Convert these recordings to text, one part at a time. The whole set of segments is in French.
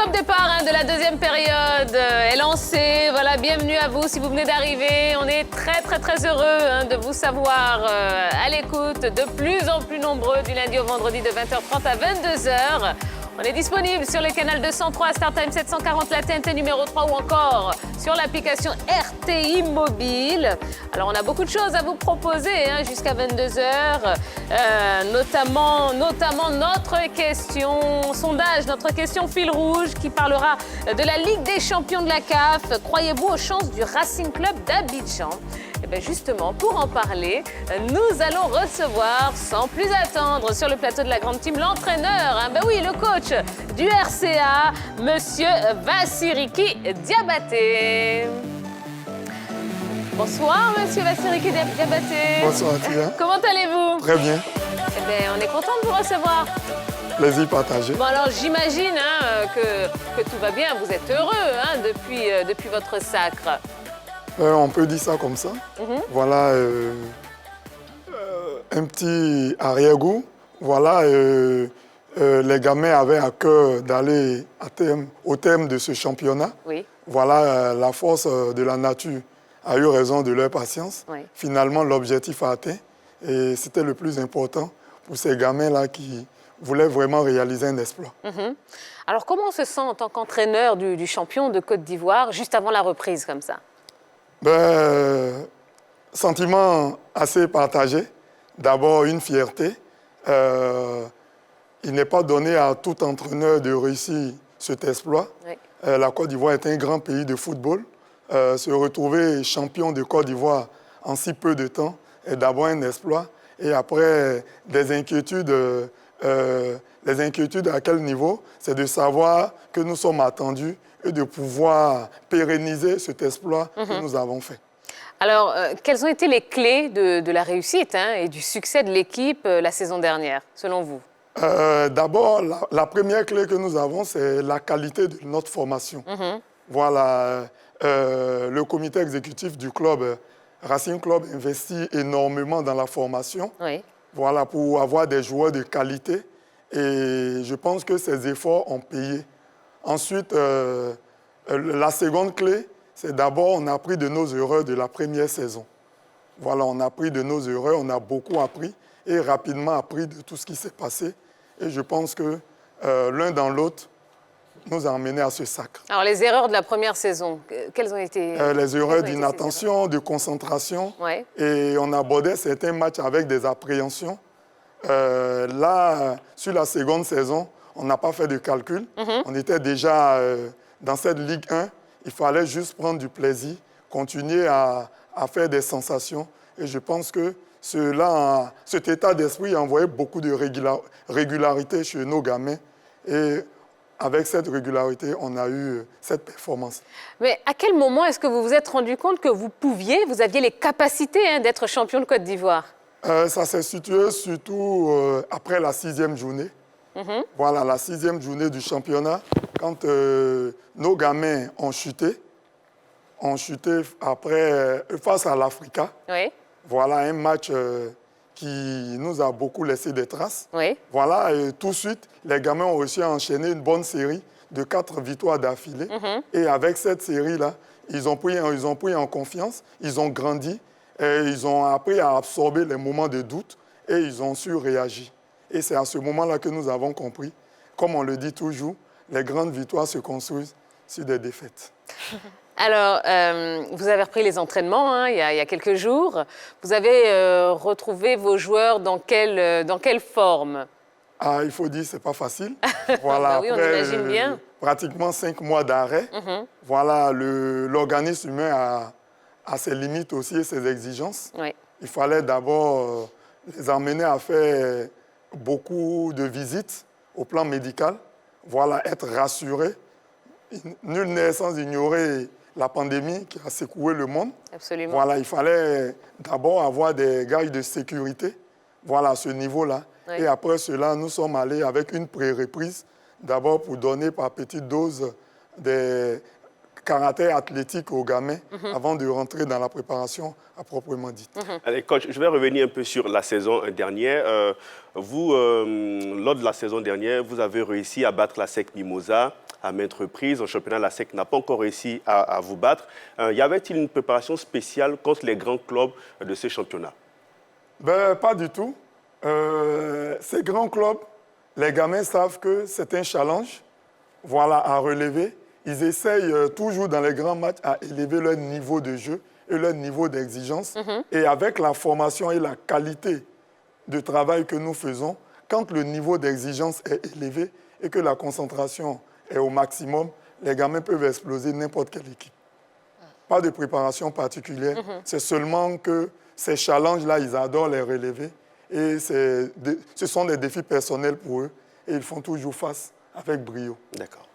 top départ de la deuxième période est lancé. Voilà, bienvenue à vous si vous venez d'arriver. On est très heureux de vous savoir à l'écoute, de plus en plus nombreux du lundi au vendredi de 20h30 à 22h. On est disponible sur le canal 203, StarTime 740, la TNT numéro 3 ou encore sur l'application RTI Mobile. Alors, on a beaucoup de choses à vous proposer jusqu'à 22h, notamment notre question sondage, notre question fil rouge qui parlera de la Ligue des champions de la CAF. Croyez-vous aux chances du Racing Club d'Abidjan ? Et bien justement, pour en parler, nous allons recevoir, sans plus attendre, sur le plateau de la Grande Team, l'entraîneur, le coach du RCA, Monsieur Vassiriki Diabaté. Bonsoir, Monsieur Vassiriki Diabaté. Bonsoir, Tia. Comment allez-vous? Très bien. Eh bien, on est content de vous recevoir. Plaisir partagé. Bon, alors, j'imagine que tout va bien. Vous êtes heureux depuis votre sacre. On peut dire ça comme ça. Voilà un petit arrière-goût. Voilà, les gamins avaient à cœur d'aller au terme de ce championnat. Oui. Voilà, la force de la nature a eu raison de leur patience. Oui. Finalement, l'objectif a atteint. Et c'était le plus important pour ces gamins-là qui voulaient vraiment réaliser un exploit. Alors, comment on se sent en tant qu'entraîneur du champion de Côte d'Ivoire juste avant la reprise comme ça? Sentiment assez partagé. D'abord, une fierté. Il n'est pas donné à tout entraîneur de réussir cet exploit. Oui. La Côte d'Ivoire est un grand pays de football. Se retrouver champion de Côte d'Ivoire en si peu de temps est d'abord un exploit. Et après, des inquiétudes. Les inquiétudes à quel niveau? C'est de savoir que nous sommes attendus et de pouvoir pérenniser cet exploit que nous avons fait. Alors, quelles ont été les clés de la réussite et du succès de l'équipe la saison dernière, selon vous? D'abord, la première clé que nous avons, c'est la qualité de notre formation. Voilà, le comité exécutif du club, Racing Club, investit énormément dans la formation. Oui. Voilà, pour avoir des joueurs de qualité. Et je pense que ces efforts ont payé. Ensuite, la seconde clé, c'est d'abord, on a appris de nos erreurs de la première saison. Voilà, on a appris de nos erreurs, on a beaucoup appris et rapidement appris de tout ce qui s'est passé. Et je pense que l'un dans l'autre nous a emmenés à ce sacre. Alors, les erreurs de la première saison, quelles ont été? Les erreurs d'inattention, de concentration. Ouais. Et on abordait certains matchs avec des appréhensions. Là, sur la seconde saison, on n'a pas fait de calcul. On était déjà dans cette Ligue 1. Il fallait juste prendre du plaisir, continuer à faire des sensations. Et je pense que cet état d'esprit a envoyé beaucoup de régularité chez nos gamins. Et avec cette régularité, on a eu cette performance. Mais à quel moment est-ce que vous vous êtes rendu compte que vous aviez les capacités d'être champion de Côte d'Ivoire? Ça s'est situé surtout après la 6e journée. Voilà, la 6e journée du championnat, quand nos gamins ont chuté après, face à l'Africa. Oui. Voilà, un match qui nous a beaucoup laissé des traces. Oui. Voilà, et tout de suite, les gamins ont réussi à enchaîner une bonne série de 4 victoires d'affilée. Et avec cette série-là, ils ont pris en confiance, ils ont grandi, et ils ont appris à absorber les moments de doute et ils ont su réagir. Et c'est à ce moment-là que nous avons compris, comme on le dit toujours, les grandes victoires se construisent sur des défaites. Alors, vous avez repris les entraînements il y a quelques jours. Vous avez retrouvé vos joueurs dans quelle forme? Il faut dire que ce n'est pas facile. Voilà, oui, on après, imagine bien. Pratiquement 5 mois d'arrêt. Voilà, l'organisme humain a ses limites aussi et ses exigences. Oui. Il fallait d'abord les emmener à faire beaucoup de visites au plan médical. Voilà, être rassurés. Nul n'est sans ignorer la pandémie qui a secoué le monde. Absolument. Voilà, il fallait d'abord avoir des gages de sécurité, voilà, à ce niveau-là. Oui. Et après cela, nous sommes allés avec une pré-reprise, d'abord pour donner par petite dose des caractères athlétiques aux gamins avant de rentrer dans la préparation à proprement dite. Allez, coach, je vais revenir un peu sur la saison dernière. Vous, lors de la saison dernière, vous avez réussi à battre la SEC Mimosa à maintes reprises. En championnat, la SEC n'a pas encore réussi à vous battre. Y avait-il une préparation spéciale contre les grands clubs de ces championnats? Ben, pas du tout. Ces grands clubs, les gamins savent que c'est un challenge, voilà, à relever. Ils essayent toujours dans les grands matchs à élever leur niveau de jeu et leur niveau d'exigence. Et avec la formation et la qualité de travail que nous faisons, quand le niveau d'exigence est élevé et que la concentration est au maximum, les gamins peuvent exploser n'importe quelle équipe. Pas de préparation particulière, c'est seulement que ces challenges-là, ils adorent les relever et ce sont des défis personnels pour eux et ils font toujours face avec brio. D'accord.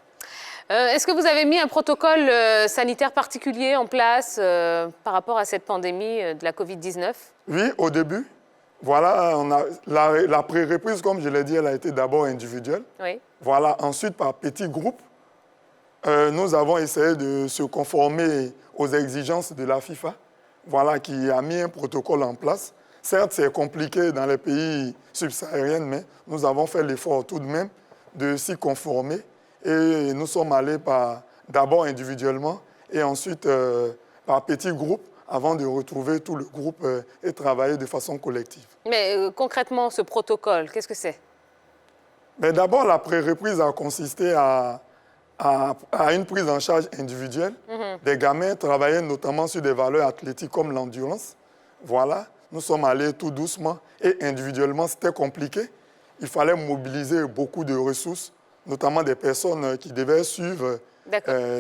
Est-ce que vous avez mis un protocole sanitaire particulier en place par rapport à cette pandémie de la Covid-19? Oui, au début. Voilà, la pré-reprise, comme je l'ai dit, elle a été d'abord individuelle. Oui. Voilà, ensuite, par petits groupes, nous avons essayé de se conformer aux exigences de la FIFA, voilà, qui a mis un protocole en place. Certes, c'est compliqué dans les pays subsahariens, mais nous avons fait l'effort tout de même de s'y conformer. Et nous sommes allés d'abord individuellement et ensuite par petits groupes avant de retrouver tout le groupe et travailler de façon collective. Mais concrètement, ce protocole, qu'est-ce que c'est? D'abord, la pré-reprise a consisté à une prise en charge individuelle. Des gamins travaillaient notamment sur des valeurs athlétiques comme l'endurance. Voilà, nous sommes allés tout doucement et individuellement, c'était compliqué. Il fallait mobiliser beaucoup de ressources, notamment des personnes qui devaient suivre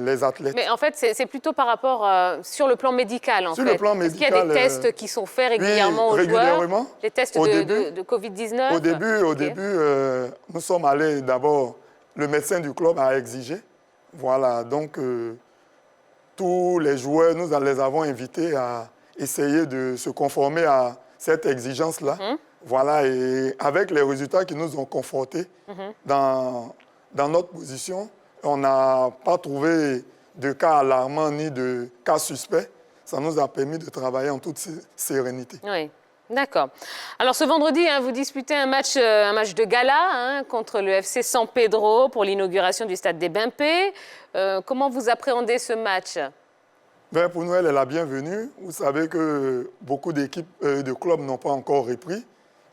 les athlètes. Mais en fait, c'est plutôt par rapport sur le plan médical, en fait. Sur le plan médical. Est-ce qu'il y a des tests qui sont faits régulièrement aux régulièrement. joueurs? Les tests de Covid-19? Au début, nous sommes allés d'abord, le médecin du club a exigé. Voilà, donc tous les joueurs, nous les avons invités à essayer de se conformer à cette exigence-là. Voilà, et avec les résultats qui nous ont confortés dans notre position, on n'a pas trouvé de cas alarmants ni de cas suspects. Ça nous a permis de travailler en toute sérénité. Oui, d'accord. Alors ce vendredi, vous disputez un match de gala contre le FC San Pedro pour l'inauguration du stade des Bimpé. Comment vous appréhendez ce match? Pour nous, elle est la bienvenue. Vous savez que beaucoup d'équipes, de clubs n'ont pas encore repris.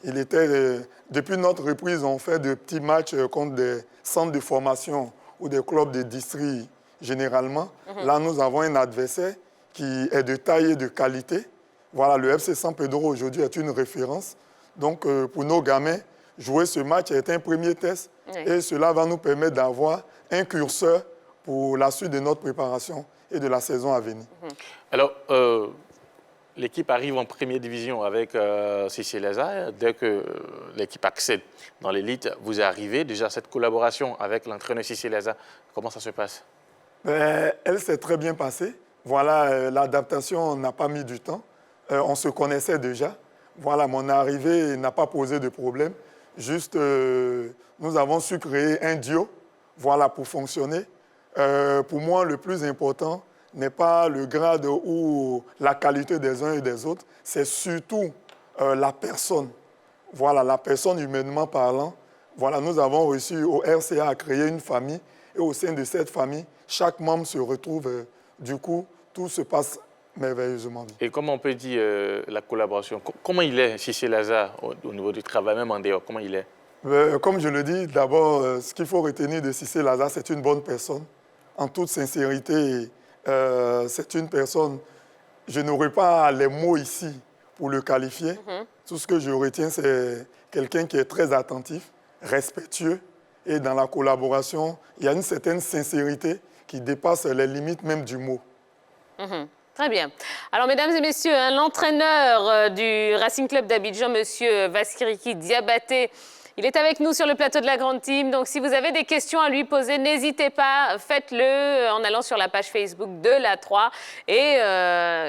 Depuis notre reprise, on fait de petits matchs contre des centres de formation ou des clubs de district généralement. Là, nous avons un adversaire qui est de taille et de qualité. Voilà, le FC San Pedro aujourd'hui est une référence. Donc, pour nos gamins, jouer ce match est un premier test et cela va nous permettre d'avoir un curseur pour la suite de notre préparation et de la saison à venir. Alors, l'équipe arrive en première division avec Cissé Lazare. Dès que l'équipe accède dans l'élite, vous arrivez. Déjà, cette collaboration avec l'entraîneur Cissé Lazare, comment ça se passe? Elle s'est très bien passée. Voilà, l'adaptation n'a pas mis du temps. On se connaissait déjà. Voilà, mon arrivée n'a pas posé de problème. Juste, nous avons su créer un duo, voilà, pour fonctionner. Pour moi, le plus important n'est pas le grade ou la qualité des uns et des autres, c'est surtout la personne. Voilà, la personne humainement parlant. Voilà, nous avons réussi au RCA à créer une famille et au sein de cette famille, chaque membre se retrouve. Du coup, tout se passe merveilleusement bien. Et comment on peut dire la collaboration? Comment il est, Cissé Lazare, au niveau du travail, même en dehors? Comment il est? Comme je le dis, d'abord, ce qu'il faut retenir de Cissé Lazare, c'est une bonne personne. En toute sincérité, c'est une personne, je n'aurai pas les mots ici pour le qualifier. Tout ce que je retiens, c'est quelqu'un qui est très attentif, respectueux, et dans la collaboration, il y a une certaine sincérité qui dépasse les limites même du mot. Très bien. Alors, mesdames et messieurs, l'entraîneur du Racing Club d'Abidjan, monsieur Vaskiriki Diabaté, il est avec nous sur le plateau de la Grande Team. Donc, si vous avez des questions à lui poser, n'hésitez pas, faites-le en allant sur la page Facebook de la 3. Et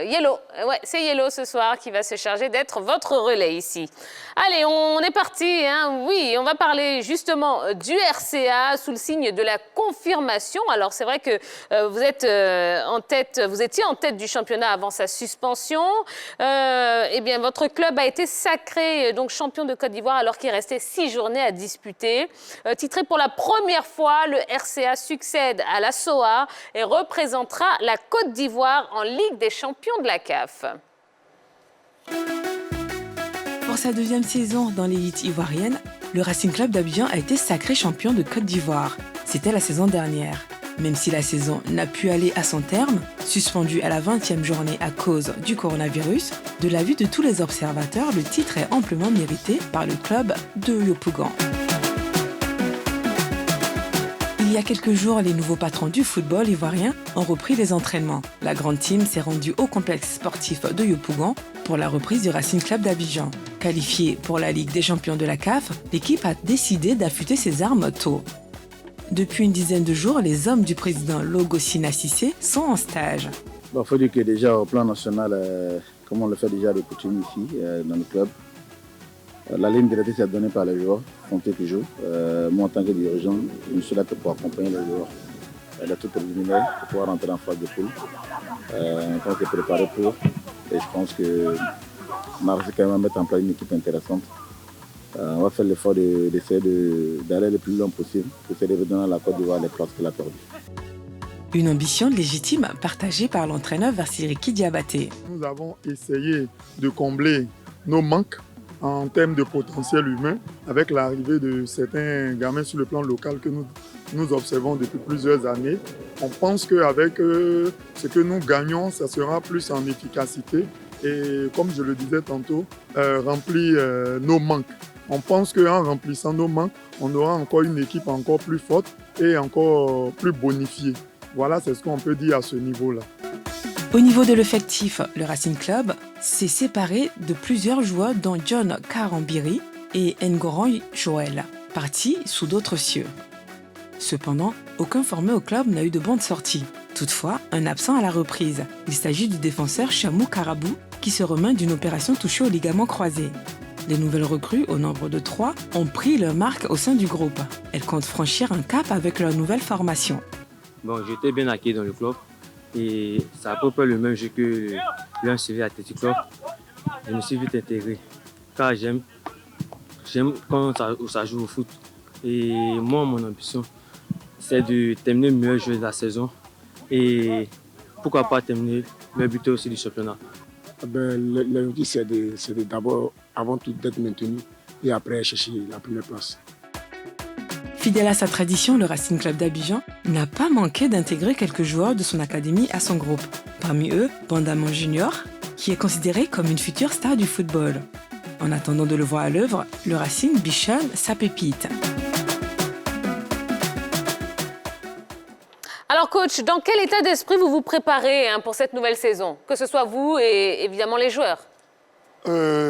Yellow, c'est Yellow ce soir qui va se charger d'être votre relais ici. Allez, on est parti. Oui, on va parler justement du RCA sous le signe de la confirmation. Alors, c'est vrai que vous étiez en tête du championnat avant sa suspension. Eh bien, votre club a été sacré donc champion de Côte d'Ivoire alors qu'il restait 6 jours journées à disputer. Titré pour la première fois, le RCA succède à la SOA et représentera la Côte d'Ivoire en Ligue des champions de la CAF. Pour sa deuxième saison dans l'élite ivoirienne, le Racing Club d'Abidjan a été sacré champion de Côte d'Ivoire. C'était la saison dernière. Même si la saison n'a pu aller à son terme, suspendue à la 20e journée à cause du coronavirus, de la vue de tous les observateurs, le titre est amplement mérité par le club de Yopougon. Il y a quelques jours, les nouveaux patrons du football ivoirien ont repris les entraînements. La grande team s'est rendue au complexe sportif de Yopougon pour la reprise du Racing Club d'Abidjan. Qualifiée pour la Ligue des champions de la CAF, l'équipe a décidé d'affûter ses armes tôt. Depuis une dizaine de jours, les hommes du président Logosina Cissé sont en stage. Il faut dire que déjà au plan national, comme on le fait déjà de coutume ici dans le club, la ligne directrice est donnée par les joueurs, comptez toujours. Moi en tant que dirigeant, je ne suis là que pour accompagner les joueurs. Elle est toute préliminaire pour pouvoir rentrer en phase de poule. On va se préparer pour. Et je pense qu'on a réussi quand même à mettre en place une équipe intéressante. On va faire l'effort d'essayer d'aller le plus loin possible, pour essayer de redonner à la Côte d'Ivoire les places qu'elle a perdues. Une ambition légitime partagée par l'entraîneur Vassiriki Diabaté. Nous avons essayé de combler nos manques en termes de potentiel humain avec l'arrivée de certains gamins sur le plan local que nous observons depuis plusieurs années. On pense qu'avec ce que nous gagnons, ça sera plus en efficacité et, comme je le disais tantôt, remplir nos manques. On pense qu'en remplissant nos manques, on aura encore une équipe encore plus forte et encore plus bonifiée. Voilà, c'est ce qu'on peut dire à ce niveau-là. Au niveau de l'effectif, le Racing Club s'est séparé de plusieurs joueurs dont John Karambiri et Ngoran Joël, partis sous d'autres cieux. Cependant, aucun formé au club n'a eu de bonne sortie. Toutefois, un absent à la reprise. Il s'agit du défenseur Chamou Karabou qui se remet d'une opération touchée au ligament croisé. Les nouvelles recrues, au nombre de 3, ont pris leur marque au sein du groupe. Elles comptent franchir un cap avec leur nouvelle formation. Bon, j'étais bien acquis dans le club et c'est à peu près le même jeu que l'un CV Athletic Club. Je me suis vite intégré car j'aime quand ça joue au foot. Et moi, mon ambition, c'est de terminer le meilleur joueur de la saison et pourquoi pas terminer le buteur aussi du championnat. L'objectif, c'est d'abord, avant tout, d'être maintenu et après chercher la première place. Fidèle à sa tradition, le Racing Club d'Abidjan n'a pas manqué d'intégrer quelques joueurs de son académie à son groupe. Parmi eux, Bandaman Junior, qui est considéré comme une future star du football. En attendant de le voir à l'œuvre, le Racing bichonne sa pépite. Alors coach, dans quel état d'esprit vous vous préparez pour cette nouvelle saison? Que ce soit vous et évidemment les joueurs.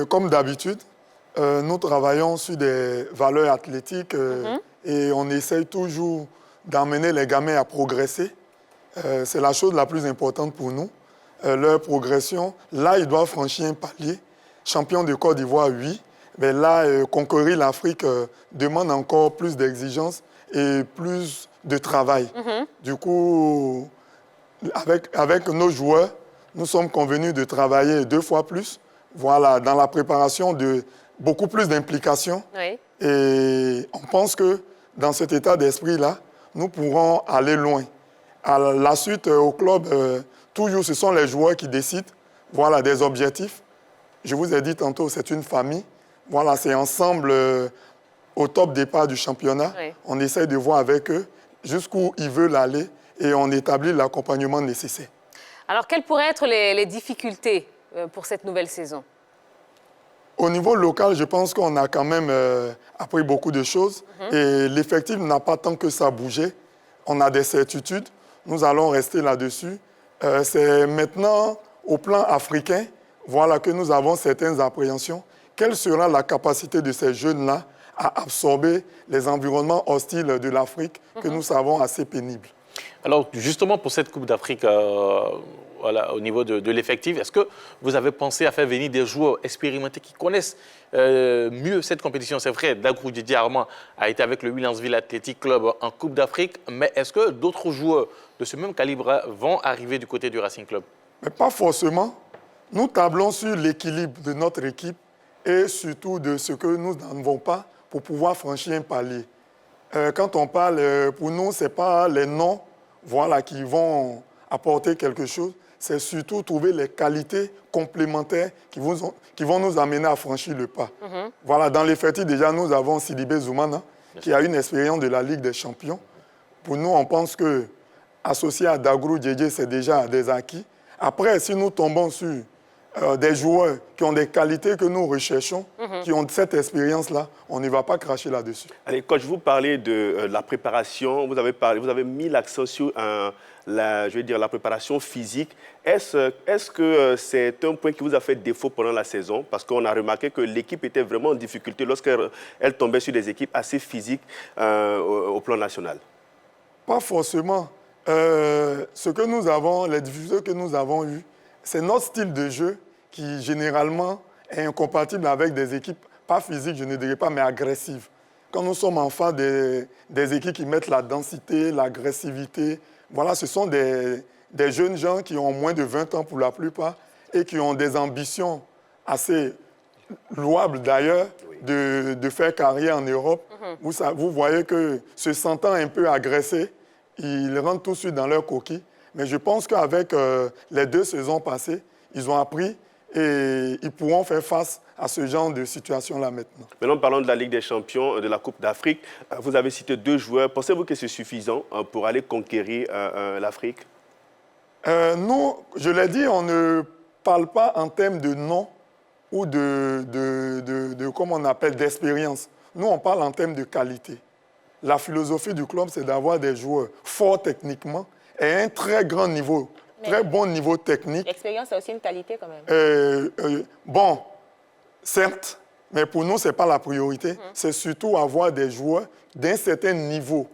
Comme d'habitude, nous travaillons sur des valeurs athlétiques et on essaye toujours d'emmener les gamins à progresser. C'est la chose la plus importante pour nous. Leur progression, là, ils doivent franchir un palier. Champion de Côte d'Ivoire, oui. Mais là, conquérir l'Afrique demande encore plus d'exigences et plus de travail. Du coup, avec nos joueurs, nous sommes convenus de travailler 2 fois plus. Voilà, dans la préparation de beaucoup plus d'implication. Oui. Et on pense que dans cet état d'esprit-là, nous pourrons aller loin. À la suite, au club, toujours, ce sont les joueurs qui décident. Voilà, des objectifs. Je vous ai dit tantôt, c'est une famille. Voilà, c'est ensemble, au top départ du championnat. Oui. On essaye de voir avec eux jusqu'où ils veulent aller et on établit l'accompagnement nécessaire. Alors, quelles pourraient être les difficultés pour cette nouvelle saison? Au niveau local, je pense qu'on a quand même appris beaucoup de choses et l'effectif n'a pas tant que ça bougé. On a des certitudes, nous allons rester là-dessus. C'est maintenant, au plan africain, voilà que nous avons certaines appréhensions. Quelle sera la capacité de ces jeunes-là à absorber les environnements hostiles de l'Afrique que nous savons assez pénibles? Alors, justement, pour cette Coupe d'Afrique, voilà, au niveau de l'effectif, est-ce que vous avez pensé à faire venir des joueurs expérimentés qui connaissent mieux cette compétition? C'est vrai, Dagrou Didier Armand a été avec le Williamsville Athletic Club en Coupe d'Afrique, mais est-ce que d'autres joueurs de ce même calibre vont arriver du côté du Racing Club? Mais pas forcément. Nous tablons sur l'équilibre de notre équipe et surtout de ce que nous n'avons pas pour pouvoir franchir un palier. Quand on parle, pour nous, ce n'est pas les noms voilà, qui vont apporter quelque chose, c'est surtout trouver les qualités complémentaires qui vont nous amener à franchir le pas. Voilà, dans l'effectif, déjà, nous avons Sidibé Zoumana, qui a une expérience de la Ligue des Champions. Pour nous, on pense que associé à Dagrou Djedje, c'est déjà des acquis. Après, si nous tombons sur des joueurs qui ont des qualités que nous recherchons, qui ont cette expérience-là, on ne va pas cracher là-dessus. Allez, coach, vous parlez de la préparation, vous avez mis l'accent sur la préparation physique. Est-ce que c'est un point qui vous a fait défaut pendant la saison? Parce qu'on a remarqué que l'équipe était vraiment en difficulté lorsqu'elle tombait sur des équipes assez physiques au plan national. Pas forcément. Ce que nous avons, les difficultés que nous avons eues, c'est notre style de jeu qui, généralement, est incompatible avec des équipes, pas physiques, je ne dirais pas, mais agressives. Quand nous sommes en face des équipes qui mettent la densité, l'agressivité, voilà, ce sont des jeunes gens qui ont moins de 20 ans pour la plupart et qui ont des ambitions assez louables d'ailleurs de faire carrière en Europe. Vous voyez que se sentant un peu agressés, ils rentrent tout de suite dans leur coquille. Mais je pense qu'avec les 2 saisons passées, ils ont appris et ils pourront faire face à ce genre de situation-là maintenant. Maintenant, parlons de la Ligue des Champions, de la Coupe d'Afrique. Vous avez cité 2 joueurs. Pensez-vous que c'est suffisant pour aller conquérir l'Afrique? Nous, je l'ai dit, on ne parle pas en termes de nom ou comment on appelle, d'expérience. Nous, on parle en termes de qualité. La philosophie du club, c'est d'avoir des joueurs forts techniquement et un très grand niveau, très bon niveau technique. L'expérience, c'est aussi une qualité quand même. Bon, certes, mais pour nous, ce n'est pas la priorité. C'est surtout avoir des joueurs d'un certain niveau.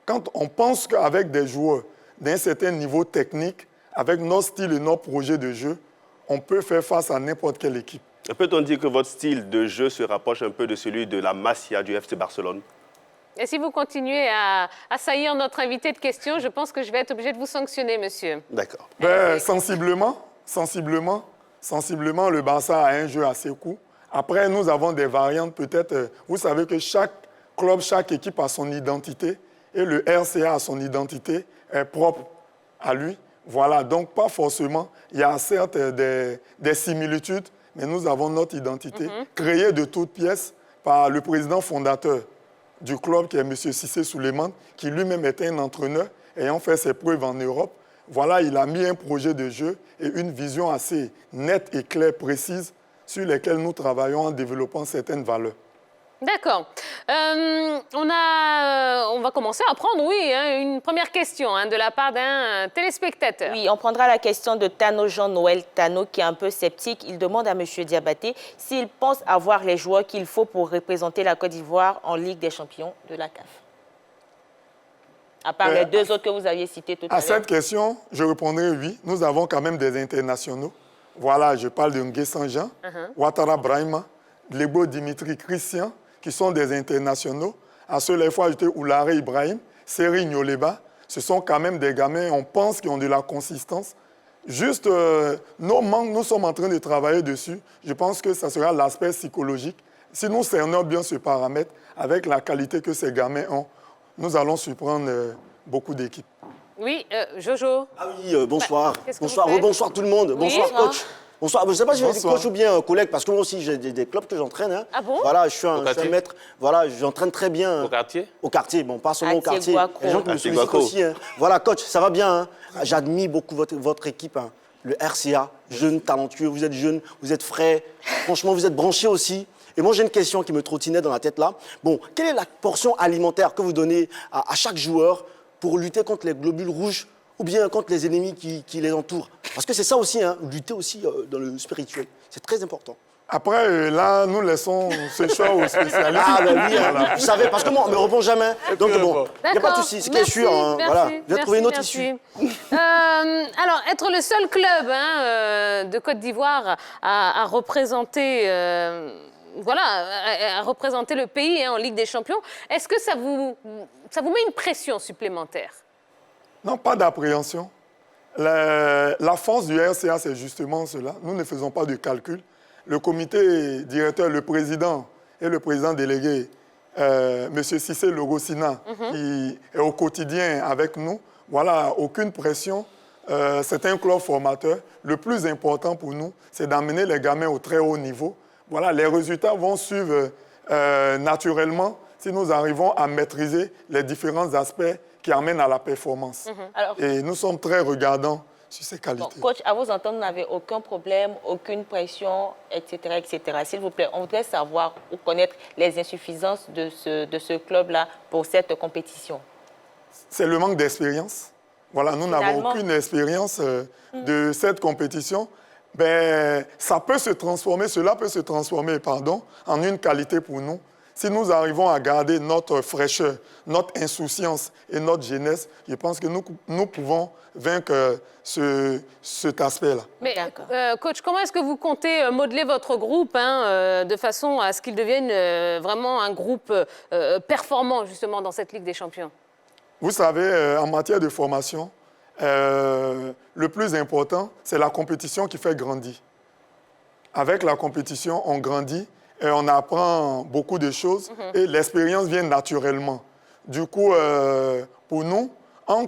Quand on pense qu'avec des joueurs d'un certain niveau technique, avec notre style et notre projet de jeu, on peut faire face à n'importe quelle équipe. Peut-on dire que votre style de jeu se rapproche un peu de celui de la Masia du FC Barcelone? Et si vous continuez à assaillir notre invité de questions, je pense que je vais être obligé de vous sanctionner, monsieur. D'accord. Sensiblement, le Barça a un jeu assez court. Après, nous avons des variantes peut-être. Vous savez que chaque club, chaque équipe a son identité et le RCA a son identité propre à lui. Voilà, donc pas forcément. Il y a certes des similitudes, mais nous avons notre identité créée de toutes pièces par le président fondateur du club, qui est M. Cissé Souleymane, qui lui-même était un entraîneur ayant fait ses preuves en Europe. Voilà, il a mis un projet de jeu et une vision assez nette et claire, précise, sur lesquelles nous travaillons en développant certaines valeurs. D'accord. On va commencer à prendre, une première question de la part d'un téléspectateur. Oui, on prendra la question de Tano Jean-Noël Tano, qui est un peu sceptique. Il demande à M. Diabaté s'il pense avoir les joueurs qu'il faut pour représenter la Côte d'Ivoire en Ligue des Champions de la CAF. À part les 2 autres que vous aviez cités tout à l'heure. À cette question, je répondrai oui. Nous avons quand même des internationaux. Voilà, je parle de Ngué Saint-Jean, Ouattara Brahima, Lebo Dimitri Christian, qui sont des internationaux. À cela, il faut ajouter Oulare Ibrahim, Seri Nyoleba. Ce sont quand même des gamins, on pense, qui ont de la consistance. Juste, nos manques, nous sommes en train de travailler dessus. Je pense que ça sera l'aspect psychologique. Si nous cernons bien ce paramètre, avec la qualité que ces gamins ont, nous allons surprendre beaucoup d'équipes. Oui, Jojo. Ah oui, bonsoir. Bonsoir, bonsoir tout le monde. Oui, bonsoir, coach. Bonsoir. Je ne sais pas si je suis coach ou bien coach, parce que moi aussi, j'ai des clubs que j'entraîne. Hein. Ah bon? Voilà, je suis un maître. Voilà, j'entraîne très bien. Au quartier? Au quartier, bon, pas seulement au quartier. Les gens qui me sollicitent aussi. Hein. Voilà, coach, ça va bien. Hein. J'admire beaucoup votre équipe. Hein. Le RCA, jeune, talentueux, vous êtes jeune, vous êtes frais. Franchement, vous êtes branchés aussi. Et moi, j'ai une question qui me trottinait dans la tête là. Bon, quelle est la portion alimentaire que vous donnez à chaque joueur pour lutter contre les globules rouges ou bien contre les ennemis qui les entourent? Parce que c'est ça aussi, hein, lutter aussi dans le spirituel. C'est très important. Après, là, nous laissons ce choix aux spécialistes. Ah, ben oui, vous savez, parce que moi, on ne me répond jamais. Donc, bon, il n'y a pas de souci. C'est sûr. Hein, voilà. Je vais trouver une autre issue. Alors, être le seul club de Côte d'Ivoire à représenter... à représenter le pays en Ligue des Champions, est-ce que ça vous met une pression supplémentaire? Non, pas d'appréhension. La force du RCA, c'est justement cela. Nous ne faisons pas de calcul. Le comité directeur, le président et le président délégué M. Cissé Logosina, qui est au quotidien avec nous. Voilà, aucune pression. C'est un club formateur. Le plus important pour nous, c'est d'amener les gamins au très haut niveau. Voilà, les résultats vont suivre naturellement si nous arrivons à maîtriser les différents aspects qui amènent à la performance. Alors, et nous sommes très regardants sur ces qualités. Bon, coach, à vous entendre, vous n'avez aucun problème, aucune pression, etc., etc. S'il vous plaît, on voudrait savoir ou connaître les insuffisances de ce club-là pour cette compétition. C'est le manque d'expérience. Voilà, nous n'avons aucune expérience de cette compétition. Ben, ça peut se transformer, cela peut se transformer, en une qualité pour nous. Si nous arrivons à garder notre fraîcheur, notre insouciance et notre jeunesse, je pense que nous pouvons vaincre cet aspect-là. Mais, coach, comment est-ce que vous comptez modeler votre groupe de façon à ce qu'il devienne vraiment un groupe performant, justement, dans cette Ligue des Champions? Vous savez, en matière de formation, le plus important, c'est la compétition qui fait grandir. Avec la compétition, on grandit et on apprend beaucoup de choses et l'expérience vient naturellement. Du coup, pour nous, en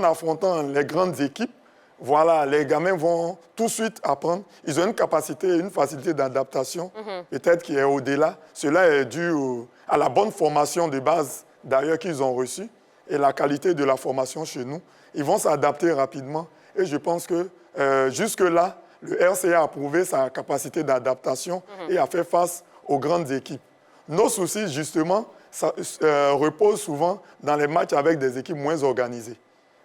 affrontant les grandes équipes, voilà, les gamins vont tout de suite apprendre. Ils ont une facilité d'adaptation, peut-être qui est au-delà. Cela est dû à la bonne formation de base, d'ailleurs, qu'ils ont reçue et la qualité de la formation chez nous. Ils vont s'adapter rapidement et je pense que jusque-là, le RCA a prouvé sa capacité d'adaptation et a fait face aux grandes équipes. Nos soucis, justement, reposent souvent dans les matchs avec des équipes moins organisées.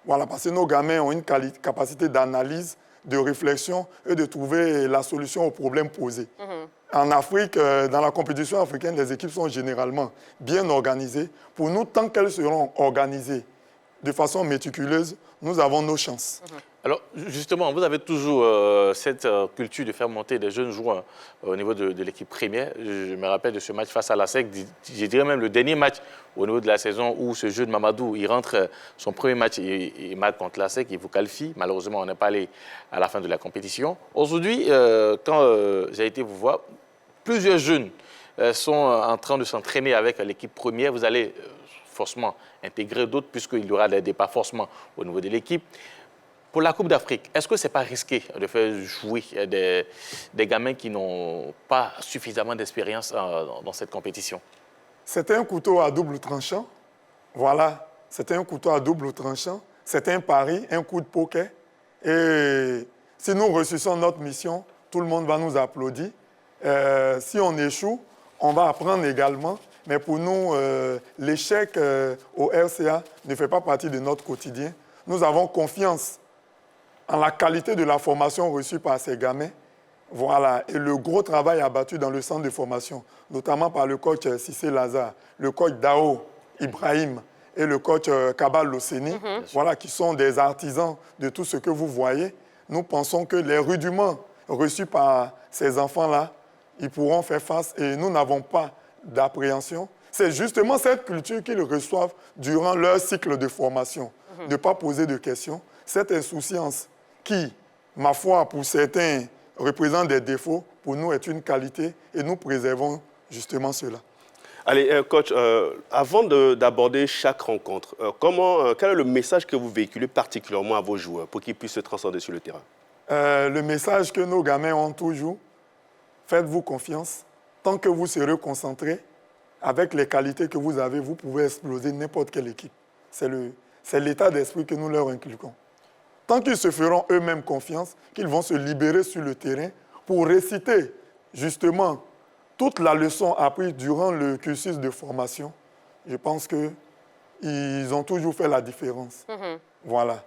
Voilà, parce que nos gamins ont une capacité d'analyse, de réflexion et de trouver la solution aux problèmes posés. En Afrique, dans la compétition africaine, les équipes sont généralement bien organisées. Pour nous, tant qu'elles seront organisées de façon méticuleuse, nous avons nos chances. Alors, justement, vous avez toujours cette culture de faire monter des jeunes joueurs au niveau de l'équipe première. Je me rappelle de ce match face à la SEC, je dirais même le dernier match au niveau de la saison où ce jeune Mamadou, il rentre son premier match, il marque contre la SEC, il vous qualifie. Malheureusement, on n'est pas allé à la fin de la compétition. Aujourd'hui, quand j'ai été vous voir, plusieurs jeunes sont en train de s'entraîner avec l'équipe première. Vous allez forcément intégrer d'autres puisqu'il y aura des départs forcément au niveau de l'équipe. Pour la Coupe d'Afrique, est-ce que ce n'est pas risqué de faire jouer des gamins qui n'ont pas suffisamment d'expérience dans cette compétition? C'est un couteau à double tranchant. Voilà, c'est un couteau à double tranchant. C'est un pari, un coup de poker. Et si nous réussissons notre mission, tout le monde va nous applaudir. Si on échoue, on va apprendre également. Mais pour nous, l'échec au RCA ne fait pas partie de notre quotidien. Nous avons confiance en la qualité de la formation reçue par ces gamins. Voilà. Et le gros travail abattu dans le centre de formation, notamment par le coach Cissé Lazare, le coach Dao Ibrahim et le coach Kabal Loseni, voilà, qui sont des artisans de tout ce que vous voyez. Nous pensons que les rudiments reçus par ces enfants-là, ils pourront faire face et nous n'avons pas d'appréhension. C'est justement cette culture qu'ils reçoivent durant leur cycle de formation. Ne pas poser de questions. Cette insouciance qui, ma foi, pour certains, représente des défauts, pour nous est une qualité et nous préservons justement cela. Allez, coach, avant d'aborder chaque rencontre, quel est le message que vous véhiculez particulièrement à vos joueurs pour qu'ils puissent se transcender sur le terrain? Le message que nos gamins ont toujours, faites-vous confiance. Tant que vous serez concentrés, avec les qualités que vous avez, vous pouvez exploser n'importe quelle équipe. C'est l'état d'esprit que nous leur inculquons. Tant qu'ils se feront eux-mêmes confiance, qu'ils vont se libérer sur le terrain pour réciter justement toute la leçon apprise durant le cursus de formation, je pense qu'ils ont toujours fait la différence. Voilà.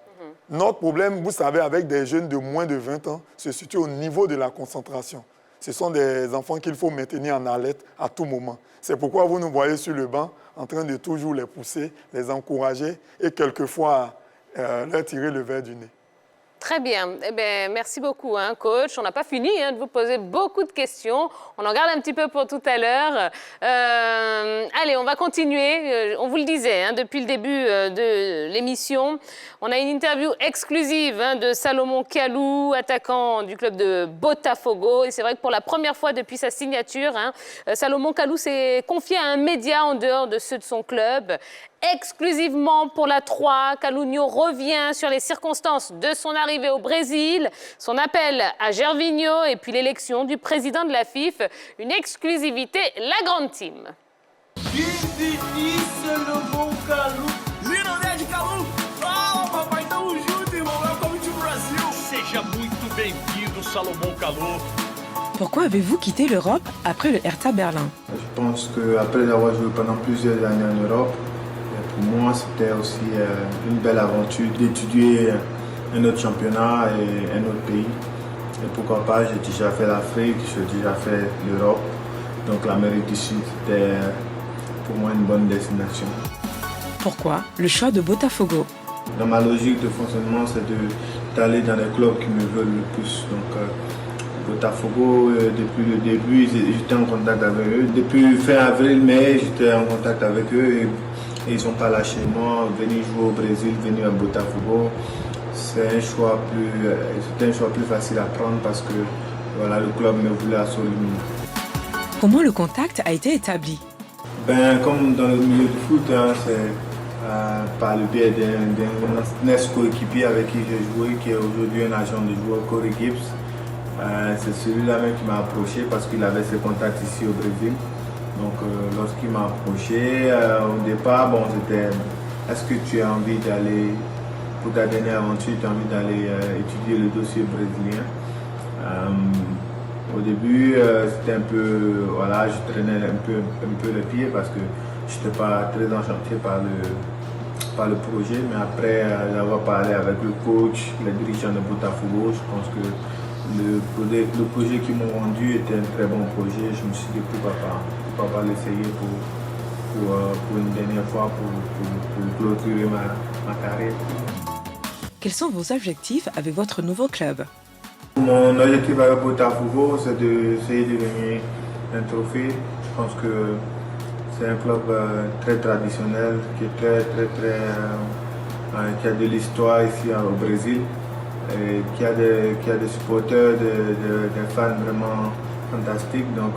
Notre problème, vous savez, avec des jeunes de moins de 20 ans, se situe au niveau de la concentration. Ce sont des enfants qu'il faut maintenir en alerte à tout moment. C'est pourquoi vous nous voyez sur le banc en train de toujours les pousser, les encourager et quelquefois leur tirer le verre du nez. Très bien. Eh bien, merci beaucoup, hein, coach. On n'a pas fini de vous poser beaucoup de questions. On en garde un petit peu pour tout à l'heure. Allez, on va continuer. On vous le disait depuis le début de l'émission. On a une interview exclusive de Salomon Kalou, attaquant du club de Botafogo. Et c'est vrai que pour la première fois depuis sa signature, Salomon Kalou s'est confié à un média en dehors de ceux de son club. Exclusivement pour la 3, Kalunio revient sur les circonstances de son arrivée au Brésil, son appel à Gervinho et puis l'élection du président de la FIF. Une exclusivité, la grande team. Pourquoi avez-vous quitté l'Europe après le Hertha Berlin? Je pense qu'après avoir joué pendant plusieurs années en Europe, pour moi, c'était aussi une belle aventure d'étudier un autre championnat et un autre pays. Et pourquoi pas, j'ai déjà fait l'Afrique, j'ai déjà fait l'Europe. Donc l'Amérique du Sud, c'était pour moi une bonne destination. Pourquoi le choix de Botafogo? Dans ma logique de fonctionnement, c'est d'aller dans les clubs qui me veulent le plus. Donc Botafogo, depuis le début, j'étais en contact avec eux. Depuis fin avril-mai, j'étais en contact avec eux. Et ils n'ont pas lâché moi, venir jouer au Brésil, venir à Botafogo, c'était un choix plus facile à prendre parce que voilà, le club me voulait absolument. Comment le contact a été établi? Comme dans le milieu du foot, c'est par le biais d'un ex-coéquipier avec qui j'ai joué, qui est aujourd'hui un agent de joueur, Corey Gibbs. C'est celui-là même qui m'a approché parce qu'il avait ses contacts ici au Brésil. Donc lorsqu'il m'a approché, au départ, c'était est-ce que tu as envie d'aller, pour ta dernière aventure, tu as envie d'aller étudier le dossier brésilien. Au début, c'était un peu, voilà, je traînais un peu les pieds parce que je n'étais pas très enchanté par le projet. Mais après avoir parlé avec le coach, les dirigeants de Botafogo, je pense que le projet qu'ils m'ont rendu était un très bon projet. Je me suis dit pourquoi pas l'essayer pour une dernière fois pour clôturer ma carrière. Quels sont vos objectifs avec votre nouveau club? Mon objectif avec Botafogo, c'est d'essayer de gagner un trophée. Je pense que c'est un club très traditionnel, qui est qui a de l'histoire ici au Brésil. Et qui a des supporters, des fans vraiment fantastiques. Donc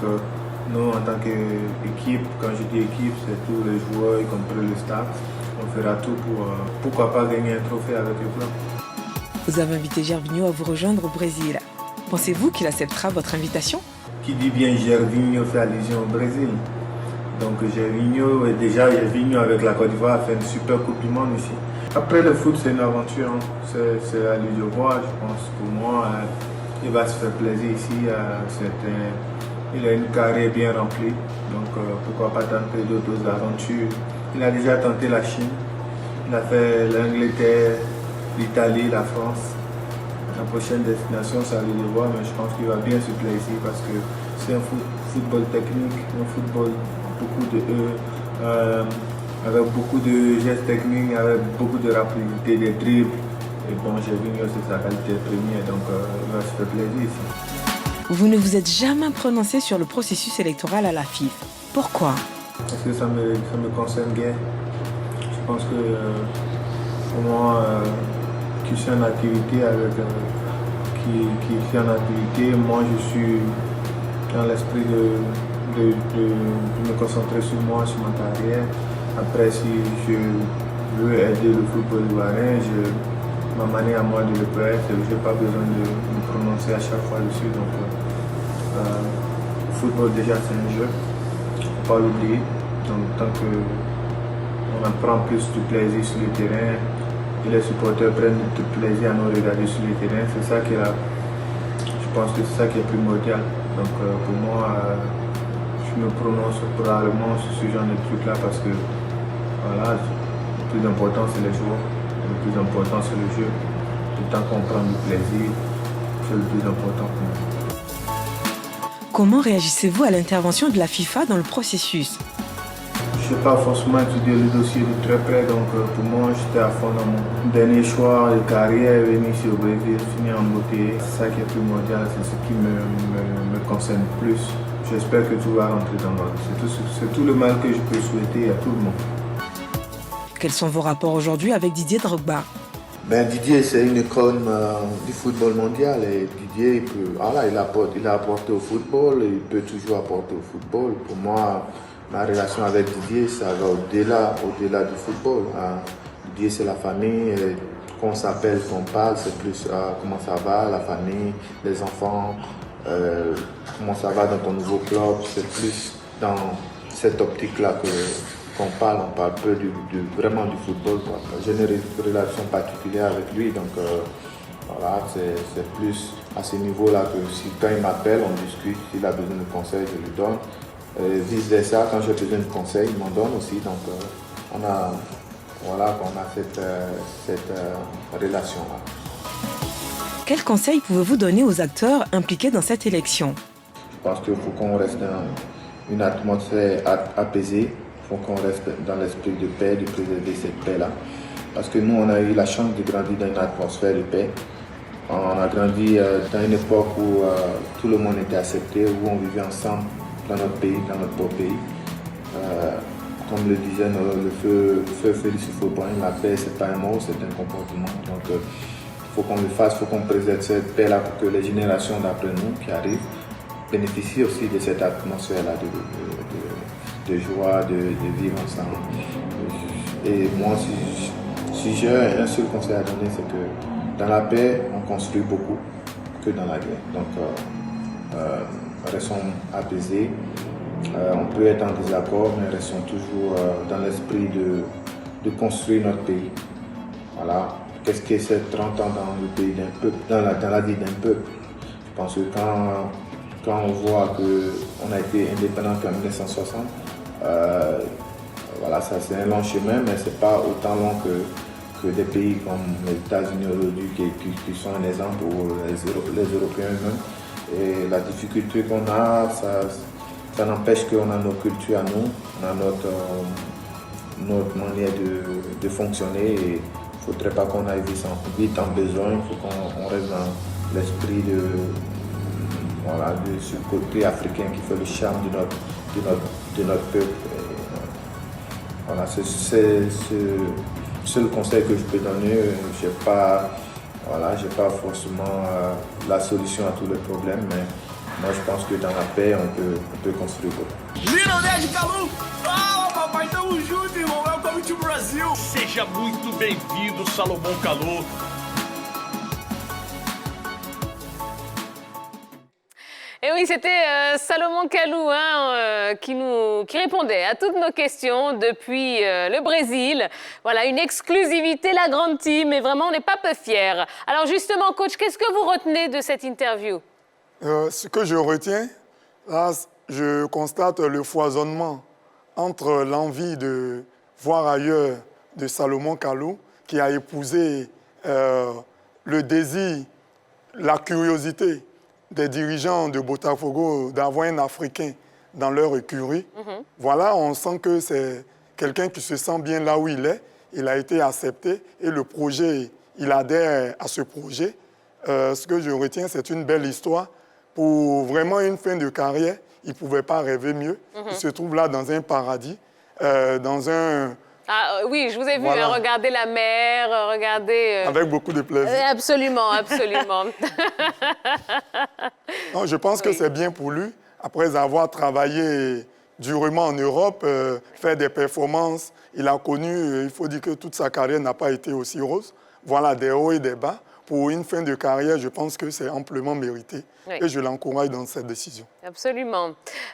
nous, en tant qu'équipe, quand je dis équipe, c'est tous les joueurs, y compris le staff. On fera tout pour, pourquoi pas, gagner un trophée avec le club. Vous avez invité Gervinho à vous rejoindre au Brésil. Pensez-vous qu'il acceptera votre invitation? Qui dit bien Gervinho fait allusion au Brésil. Donc Gervinho avec la Côte d'Ivoire a fait une super Coupe du Monde ici. Après le foot, c'est une aventure, c'est à lui de voir, je pense. Pour moi, il va se faire plaisir ici. Il a une carrière bien remplie, donc pourquoi pas tenter d'autres aventures. Il a déjà tenté la Chine, il a fait l'Angleterre, l'Italie, la France. La prochaine destination, c'est à lui de voir, mais je pense qu'il va bien se plaire ici parce que c'est un football technique, un football beaucoup de avec beaucoup de gestes techniques, avec beaucoup de rapidité, des dribbles. Et bon, Gervinho, c'est sa qualité première, donc il va se faire plaisir ici. Vous ne vous êtes jamais prononcé sur le processus électoral à la FIF. Pourquoi? Parce que ça me concerne bien. Je pense que pour moi, qui suis en activité moi je suis dans l'esprit de me concentrer sur moi, sur ma carrière. Après, si je veux aider le football ivoirien, ma manière à moi de le faire, je n'ai pas besoin de me prononcer à chaque fois dessus. Donc, le football, déjà, c'est un jeu. Il ne faut pas l'oublier. Donc, tant qu'on en prend plus de plaisir sur le terrain et les supporters prennent du plaisir à nous regarder sur le terrain, c'est ça qui est là. Je pense que c'est ça qui est primordial. Donc, pour moi, je me prononce probablement sur ce genre de truc-là parce que voilà, le plus important c'est les joueurs, le plus important c'est le jeu. Tant qu'on prend du plaisir, c'est le plus important pour moi. Comment réagissez-vous à l'intervention de la FIFA dans le processus? Je je n'ai pas forcément étudié le dossier de très près, donc pour moi, j'étais à fond dans mon dernier choix de carrière, venir ici au Brésil, finir en beauté. C'est ça qui est primordial, c'est ce qui me concerne plus. J'espère que tout va rentrer dans l'ordre. C'est tout le mal que je peux souhaiter à tout le monde. Quels sont vos rapports aujourd'hui avec Didier Drogba? Didier, c'est une icône du football mondial et Didier, il a apporté au football et il peut toujours apporter au football. Pour moi, ma relation avec Didier, ça va au-delà du football. Didier, c'est la famille. Qu'on s'appelle, qu'on parle, c'est plus comment ça va, la famille, les enfants, comment ça va dans ton nouveau club. C'est plus dans cette optique-là qu'on parle. On parle peu vraiment du football. J'ai une relation particulière avec lui, donc voilà, c'est plus à ce niveau-là que quand il m'appelle, on discute. S'il a besoin de conseils, je lui donne. Vice versa, quand j'ai besoin de conseils, il m'en donne aussi. Donc on a cette relation-là. Quels conseils pouvez-vous donner aux acteurs impliqués dans cette élection? Je pense qu'il faut qu'on reste dans une atmosphère apaisée. Il faut qu'on reste dans l'esprit de paix, de préserver cette paix-là. Parce que nous, on a eu la chance de grandir dans une atmosphère de paix. On a grandi dans une époque où tout le monde était accepté, où on vivait ensemble dans notre pays, dans notre beau pays. Comme le disait le feu Félix Houphouët-Boigny, la paix, c'est pas un mot, c'est un comportement. Donc, il faut qu'on le fasse, il faut qu'on préserve cette paix-là pour que les générations d'après nous qui arrivent bénéficient aussi de cette atmosphère-là de joie, de vivre ensemble. Et moi, si j'ai un seul conseil à donner, c'est que dans la paix, on construit beaucoup que dans la guerre. Donc, restons apaisés. On peut être en désaccord, mais restons toujours dans l'esprit de construire notre pays. Voilà. Qu'est-ce que c'est 30 ans dans le pays d'un peuple, dans la vie d'un peuple? Je pense que quand on voit qu'on a été indépendant qu'en 1960, voilà, ça c'est un long chemin, mais c'est pas autant long que des pays comme les États-Unis aujourd'hui qui sont un exemple, ou les Européens eux-mêmes. Et la difficulté qu'on a, ça n'empêche qu'on a nos cultures à nous, on a notre manière de fonctionner. Et il ne faudrait pas qu'on aille vite en besoin, il faut qu'on reste dans l'esprit de ce côté africain qui fait le charme de notre peuple. Et, voilà, c'est le seul conseil que je peux donner. Je n'ai pas forcément la solution à tous les problèmes, mais moi je pense que dans la paix, on peut construire beaucoup. Lionel Calu, fala papai, tamo junto, irmão, welcome to Brasil. Seja muito bem-vindo, Salomão Kalou. Et oui, c'était Salomon Kalou qui répondait à toutes nos questions depuis le Brésil. Voilà, une exclusivité, la grande team, et vraiment, on n'est pas peu fiers. Alors justement, coach, qu'est-ce que vous retenez de cette interview? Ce que je retiens, là, je constate le foisonnement entre l'envie de voir ailleurs de Salomon Kalou, qui a épousé le désir, la curiosité des dirigeants de Botafogo d'avoir un Africain dans leur écurie. Voilà, on sent que c'est quelqu'un qui se sent bien là où il est. Il a été accepté et le projet, il adhère à ce projet. Ce que je retiens, c'est une belle histoire. Pour vraiment une fin de carrière, il ne pouvait pas rêver mieux. Il se trouve là dans un paradis, dans un... Ah oui, je vous ai vu, Voilà. regarder la mer, regarder... Avec beaucoup de plaisir. Absolument, absolument. Non, je pense que c'est bien pour lui, après avoir travaillé durement en Europe, faire des performances. Il a connu, il faut dire que toute sa carrière n'a pas été aussi rose. Voilà, des hauts et des bas. Pour une fin de carrière, je pense que c'est amplement mérité. Oui. Et je l'encourage dans cette décision. Absolument.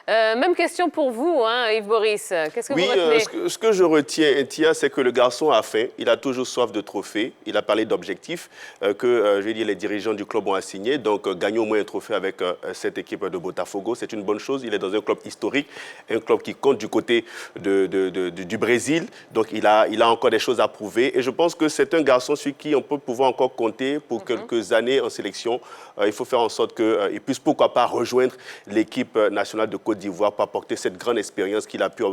Même question pour vous, Yves Boris. Qu'est-ce que Oui, vous retenez? ce que je retiens, Tia, c'est que le garçon a faim. Il a toujours soif de trophées. Il a parlé d'objectifs que, je vais dire, les dirigeants du club ont assignés. Donc, gagner au moins un trophée avec cette équipe de Botafogo, c'est une bonne chose. Il est dans un club historique, un club qui compte du côté du Brésil. Donc, il a encore des choses à prouver. Et je pense que c'est un garçon sur qui on peut pouvoir encore compter pour quelques années en sélection. Il faut faire en sorte qu'il puisse pourquoi pas rejoindre l'équipe nationale de Côte d'Ivoire pour apporter cette grande expérience qu'il a pu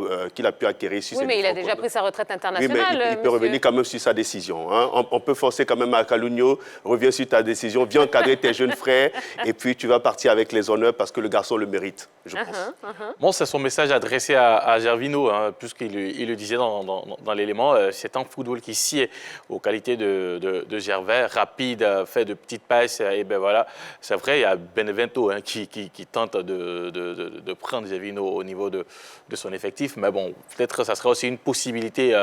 acquérir. Oui, mais il a déjà pris sa retraite internationale. Oui, mais il peut revenir quand même sur sa décision. Hein. On peut forcer quand même à Kalunio, reviens sur ta décision, viens encadrer tes jeunes frères et puis tu vas partir avec les honneurs parce que le garçon le mérite, je pense. Bon, c'est son message adressé à Gervinho, hein, puisqu'il le disait dans l'élément. C'est un football qui sied aux qualités de Gervais, rapide, fait de petites passes. Et ben voilà, c'est vrai, il y a Benevento hein, qui tente de prendre Gervinho au niveau de son effectif. Mais bon, peut-être ça serait aussi une possibilité,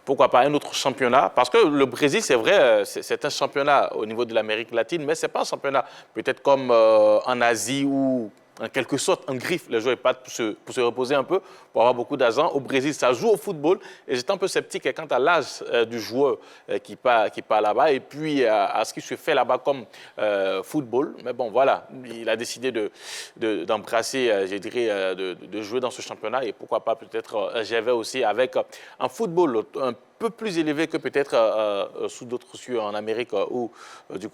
pourquoi pas un autre championnat. Parce que le Brésil, c'est vrai, c'est un championnat au niveau de l'Amérique latine, mais ce n'est pas un championnat peut-être comme en Asie où en quelque sorte, en griffe, les joueurs partent pour se reposer un peu, pour avoir beaucoup d'argent. Au Brésil, ça joue au football. Et j'étais un peu sceptique quant à l'âge du joueur qui part là-bas et puis à ce qui se fait là-bas comme football. Mais bon, voilà, il a décidé d'embrasser, je dirais, de jouer dans ce championnat. Et pourquoi pas peut-être Gervais aussi avec un football un peu plus élevé que peut-être sous d'autres cieux en Amérique ou du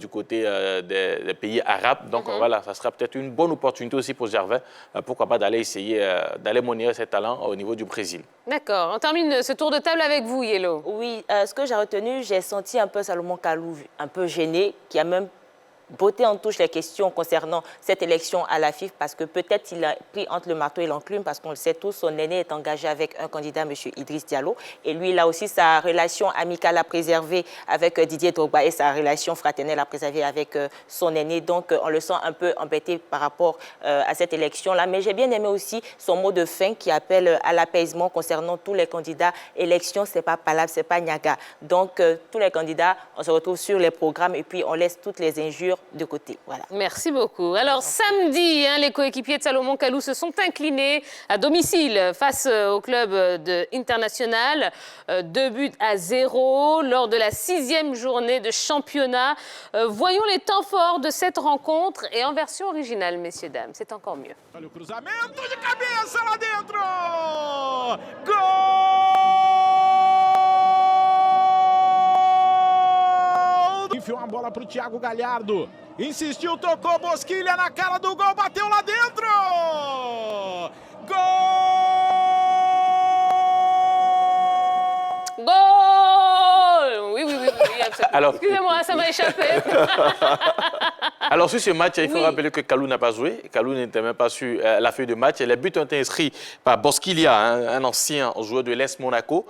côté des pays arabes. Donc voilà, ça sera peut-être une bonne opportunité aussi pour Gervais, pourquoi pas d'aller essayer, d'aller monnayer ses talents au niveau du Brésil. D'accord. On termine ce tour de table avec vous, Yellow. Oui, ce que j'ai retenu, j'ai senti un peu Salomon Kalou, un peu gêné, qui a même botté en touche les questions concernant cette élection à la FIF parce que peut-être il a pris entre le marteau et l'enclume parce qu'on le sait tous, son aîné est engagé avec un candidat, M. Idriss Diallo. Et lui, il a aussi sa relation amicale à préserver avec Didier Drogba et sa relation fraternelle à préserver avec son aîné. Donc, on le sent un peu embêté par rapport à cette élection-là. Mais j'ai bien aimé aussi son mot de fin qui appelle à l'apaisement concernant tous les candidats. Élection, ce n'est pas Palab, ce n'est pas Niaga. Donc, tous les candidats, on se retrouve sur les programmes et puis on laisse toutes les injures de côté. Voilà. Merci beaucoup. Alors, samedi, les coéquipiers de Salomon Kalou se sont inclinés à domicile face au club international. 2-0 lors de la 6e journée de championnat. Voyons les temps forts de cette rencontre et en version originale, messieurs, dames. C'est encore mieux. Olha o cruzamento de cabeça lá dentro! Gol! Enfiou uma bola para o Thiago Galhardo. Insistiu, tocou, Bosquilha na cara do gol, bateu lá dentro! Gol! Gol! Oui, absolument. Alors, excusez-moi, ça m'a échappé. Alors, sur ce match, il faut rappeler que Kalou n'a pas joué. Kalou n'était même pas sur la feuille de match. Les buts ont été inscrits par Bosquilha, un ancien joueur de l'Est Monaco,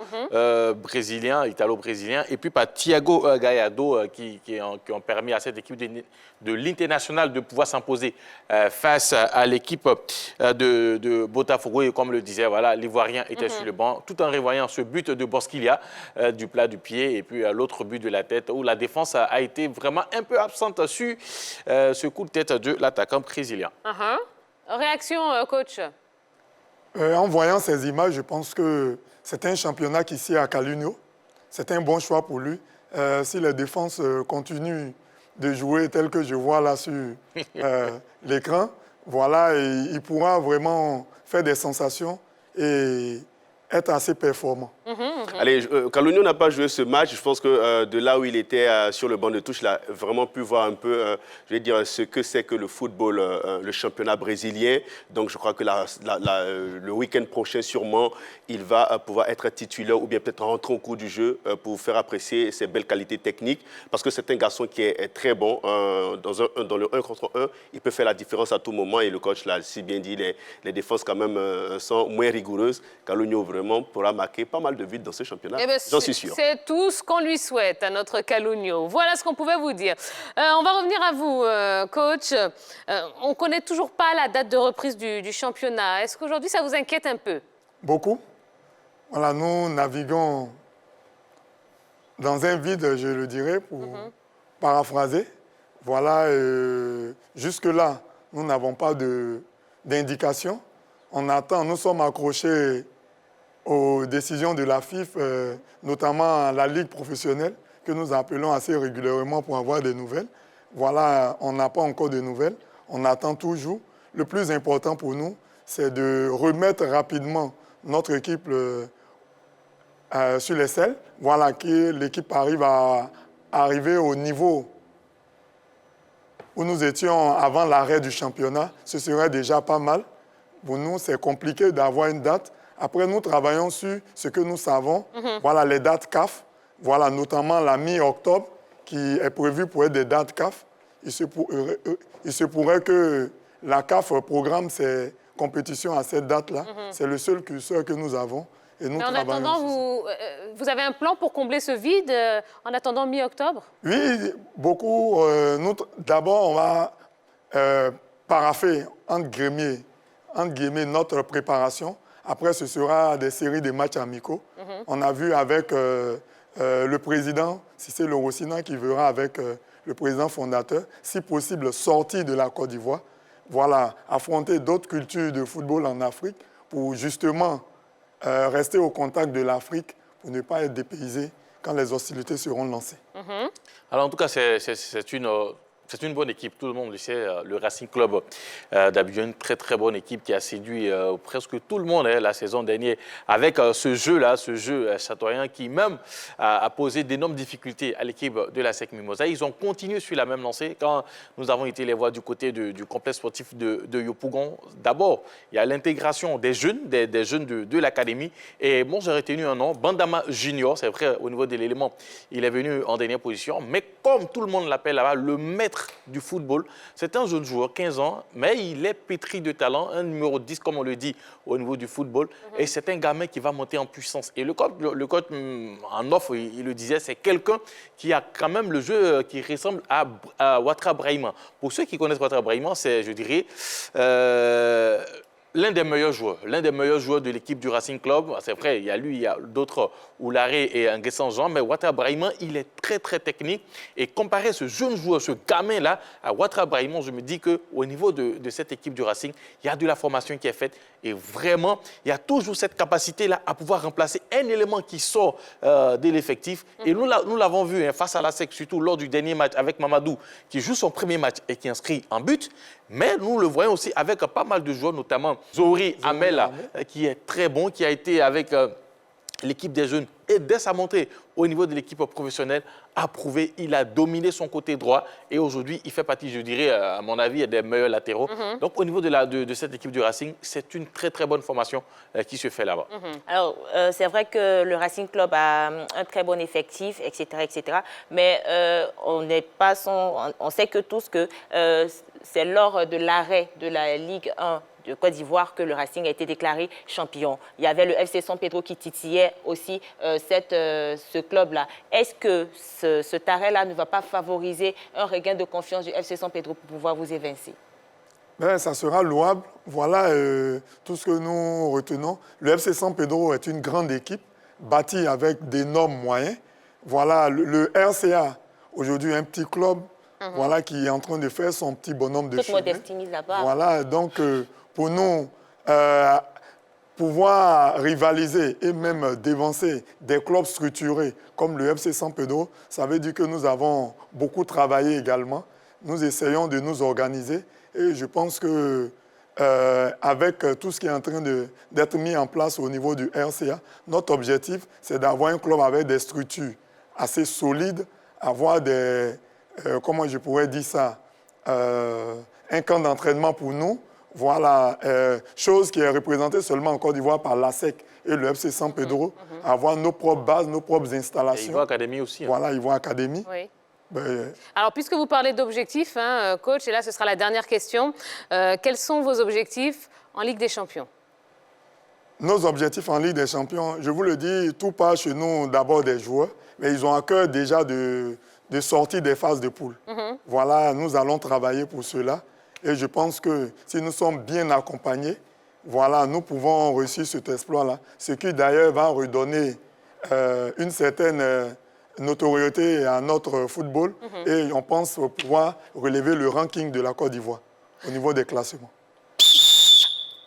brésilien, italo-brésilien, et puis par Thiago Gallardo, qui ont permis à cette équipe de l'International de pouvoir s'imposer face à l'équipe de Botafogo. Et comme le disait, voilà, l'Ivoirien était sur le banc, tout en revoyant ce but de Bosquilha du plat du pied et puis l'autre but de la tête, où la défense a été vraiment un peu absente sur ce coup de tête de l'attaquant brésilien. Réaction, coach? En voyant ces images, je pense que c'est un championnat qui sied à Kalunio. C'est un bon choix pour lui. Si les défenses continuent de jouer tel que je vois là sur l'écran, voilà, et il pourra vraiment faire des sensations et être assez performant. Allez, Kalunio n'a pas joué ce match. Je pense que de là où il était sur le banc de touche, il a vraiment pu voir un peu, je vais dire, ce que c'est que le football, le championnat brésilien. Donc, je crois que le week-end prochain, sûrement, il va pouvoir être titulaire ou bien peut-être rentrer au cours du jeu pour faire apprécier ses belles qualités techniques. Parce que c'est un garçon qui est très bon dans le 1 contre 1. Il peut faire la différence à tout moment. Et le coach l'a si bien dit, les défenses quand même sont moins rigoureuses. Kalunio vraiment pourra marquer pas mal de buts dans ce championnat, j'en suis sûr. C'est tout ce qu'on lui souhaite à notre Kalunio. Voilà ce qu'on pouvait vous dire. On va revenir à vous, coach. On ne connaît toujours pas la date de reprise du championnat. Est-ce qu'aujourd'hui, ça vous inquiète un peu? Beaucoup. Voilà, nous naviguons dans un vide, je le dirais, pour paraphraser. Voilà, jusque-là, nous n'avons pas d'indication. On attend, nous sommes accrochés aux décisions de la FIF, notamment à la Ligue professionnelle, que nous appelons assez régulièrement pour avoir des nouvelles. Voilà, on n'a pas encore de nouvelles, on attend toujours. Le plus important pour nous, c'est de remettre rapidement notre équipe sur les selles, voilà, que l'équipe arrive à arriver au niveau où nous étions avant l'arrêt du championnat, ce serait déjà pas mal. Pour nous, c'est compliqué d'avoir une date. Après, nous travaillons sur ce que nous savons. Voilà les dates CAF. Voilà notamment la mi-octobre qui est prévue pour être des dates CAF. Il se pourrait que la CAF programme ses compétitions à cette date-là. C'est le seul curseur que nous avons. Et nous Mais en attendant, vous avez un plan pour combler ce vide en attendant mi-octobre? Oui, beaucoup. D'abord, on va paraffer, entre guillemets, notre préparation. Après, ce sera des séries de matchs amicaux. On a vu avec le président, Cissé Lorosina, qui verra avec le président fondateur, si possible, sortir de la Côte d'Ivoire. Voilà, affronter d'autres cultures de football en Afrique pour justement rester au contact de l'Afrique pour ne pas être dépaysé quand les hostilités seront lancées. Alors en tout cas, c'est une bonne équipe, tout le monde le sait. Le Racing Club d'Abidjan, une très très bonne équipe qui a séduit presque tout le monde la saison dernière avec ce jeu-là, ce jeu châteauyen qui même a posé d'énormes difficultés à l'équipe de la SEC Mimosa. Ils ont continué sur la même lancée quand nous avons été les voir du côté du complexe sportif de Yopougon. D'abord, il y a l'intégration des jeunes, des jeunes de l'académie. Et moi, j'ai retenu un nom, Bandama Junior. C'est vrai, au niveau de l'élément, il est venu en dernière position. Mais comme tout le monde l'appelle là-bas, le maître du football. C'est un jeune joueur, 15 ans, mais il est pétri de talent, un numéro 10, comme on le dit, au niveau du football. Et c'est un gamin qui va monter en puissance. Et le coach en offre, il le disait, c'est quelqu'un qui a quand même le jeu qui ressemble à Ouattara Brahima. Pour ceux qui connaissent Ouattara Brahima, c'est, je dirais, l'un des meilleurs joueurs de l'équipe du Racing Club. C'est vrai, il y a lui, il y a d'autres, Oularé et Nguessan Jean, mais Ouattara Brahima, il est très, très technique. Et comparé ce jeune joueur, ce gamin-là, à Ouattara Brahima, je me dis qu'au niveau de cette équipe du Racing, il y a de la formation qui est faite. Et vraiment, il y a toujours cette capacité-là à pouvoir remplacer un élément qui sort de l'effectif. Et nous l'avons vu face à la SEC, surtout lors du dernier match avec Mamadou, qui joue son premier match et qui inscrit en but. Mais nous le voyons aussi avec pas mal de joueurs, notamment Zohri Amel, qui est très bon, qui a été avec l'équipe des jeunes. Et dès sa montée au niveau de l'équipe professionnelle, a prouvé, il a dominé son côté droit. Et aujourd'hui, il fait partie, je dirais, à mon avis, des meilleurs latéraux. Donc, au niveau de cette équipe du Racing, c'est une très, très bonne formation qui se fait là-bas. Alors, c'est vrai que le Racing Club a un très bon effectif, etc., etc. Mais on sait que tous que c'est lors de l'arrêt de la Ligue 1 de Côte d'Ivoire que le Racing a été déclaré champion. Il y avait le FC San Pedro qui titillait aussi ce club-là. Est-ce que cet arrêt-là ne va pas favoriser un regain de confiance du FC San Pedro pour pouvoir vous évincer? Ben, ça sera louable. Voilà tout ce que nous retenons. Le FC San Pedro est une grande équipe bâtie avec d'énormes moyens. Voilà, le RCA, aujourd'hui un petit club, voilà, qui est en train de faire son petit bonhomme de chemin. Toute modestie mise à part. Voilà, donc pour nous, pouvoir rivaliser et même dévancer des clubs structurés comme le FC San Pedro, ça veut dire que nous avons beaucoup travaillé également. Nous essayons de nous organiser et je pense que avec tout ce qui est en train d'être mis en place au niveau du RCA, notre objectif, c'est d'avoir un club avec des structures assez solides, avoir des, comment je pourrais dire ça, un camp d'entraînement pour nous. Voilà, chose qui est représentée seulement en Côte d'Ivoire par l'ASEC et le FC San Pedro, avoir nos propres bases, nos propres installations. Et Ivoire Académie aussi. Voilà, Ivoire Académie. Oui. Alors, puisque vous parlez d'objectifs, coach, et là, ce sera la dernière question, quels sont vos objectifs en Ligue des Champions? Nos objectifs en Ligue des Champions, je vous le dis, tout part chez nous d'abord des joueurs, mais ils ont à cœur déjà de sortir des phases de poule. Voilà, nous allons travailler pour cela. Et je pense que si nous sommes bien accompagnés, voilà, nous pouvons réussir cet exploit-là. Ce qui d'ailleurs va redonner une certaine notoriété à notre football. Et on pense pouvoir relever le ranking de la Côte d'Ivoire au niveau des classements.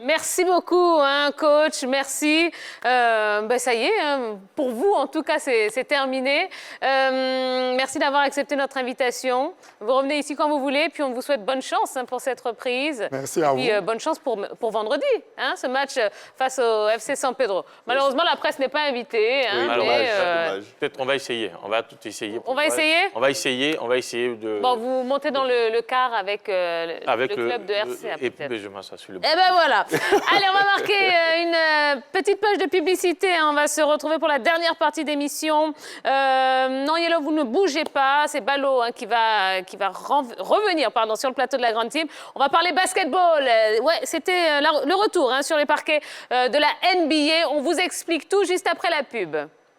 Merci beaucoup, hein, coach. Merci. Ça y est, hein, pour vous, en tout cas, c'est terminé. Merci d'avoir accepté notre invitation. Vous revenez ici quand vous voulez, puis on vous souhaite bonne chance hein, pour cette reprise. Merci à vous. Bonne chance pour vendredi, hein, ce match face au FC San Pedro. Malheureusement, la presse n'est pas invitée. Hein, Oui, dommage. Peut-être on va essayer. On va tout essayer. On va essayer. On va essayer de... Bon, vous montez dans le car avec le club de RCA, et peut-être. puis je m'assois sur le Eh ben voilà. Allez, on va marquer une petite page de publicité. Hein. On va se retrouver pour la dernière partie d'émission. Non, Yellow, vous ne bougez pas. C'est Ballot hein, qui va revenir sur le plateau de la Grande Team. On va parler basketball. Ouais, c'était le retour hein, sur les parquets de la NBA. On vous explique tout juste après la pub.